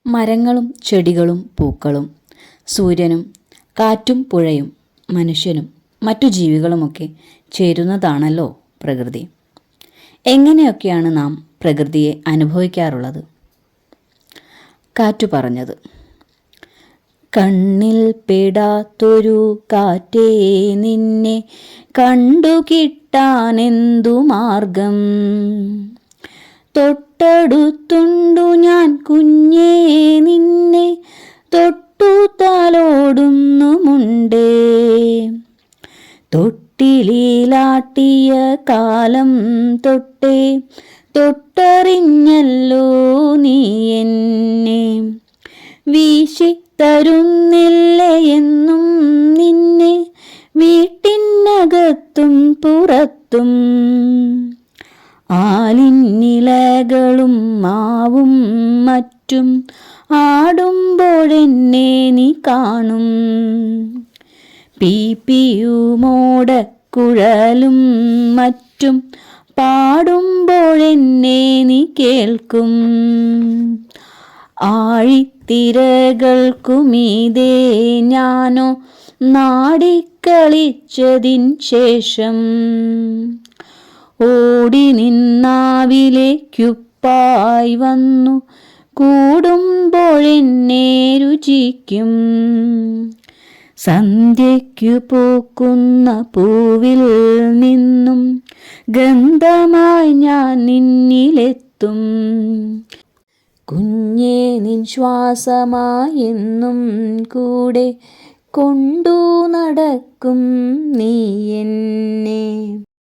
മരങ്ങളും ചെടികളും പൂക്കളും സൂര്യനും കാറ്റും പുഴയും മനുഷ്യനും മറ്റു ജീവികളുമൊക്കെ ചേരുന്നതാണല്ലോ പ്രകൃതി. എങ്ങനെയൊക്കെയാണ് നാം പ്രകൃതിയെ അനുഭവിക്കാറുള്ളത്? കാറ്റു പറഞ്ഞത്: കണ്ണിൽ പെടാത്തൊരു കാറ്റേ, നിന്നെ കണ്ടു കിട്ടാനെന്തു മാർഗം? തൊട്ടടുത്തുണ്ടു ഞാൻ കുഞ്ഞേ, നിന്നെ തൊട്ടു തലോടുന്നുമുണ്ടേ. തൊട്ടിലിലാട്ടിയ കാലം തൊട്ടേ തൊട്ടറിഞ്ഞല്ലോ നീ എന്നെ. വീശി തരുന്നില്ലേ എന്നും നിന്നെ, വീട്ടിനകത്തും പുറത്തും. ആലിന്നിലകളും മാവും മറ്റും ആടുമ്പോഴെന്നെ നീ കാണും. പീപ്പിയുമോടക്കുഴലും മറ്റും പാടുമ്പോഴെന്നെ നീ കേൾക്കും. ആഴിത്തിരകൾക്കുമീതേ ഞാനോ നാടിക്കളിച്ചതിൻ ശേഷം, ഓടി നിന്നാവിലേക്കുപ്പായി വന്നു കൂടുമ്പോഴെന്നെ രുചിക്കും. സന്ധ്യയ്ക്കു പൂക്കുന്ന പൂവിൽ നിന്നും ഗന്ധമായി ഞാൻ നിന്നിലെത്തും. കുഞ്ഞേ നിൻ ശ്വാസമായെന്നും കൂടെ കൊണ്ടു നടക്കും നീ എന്നെ.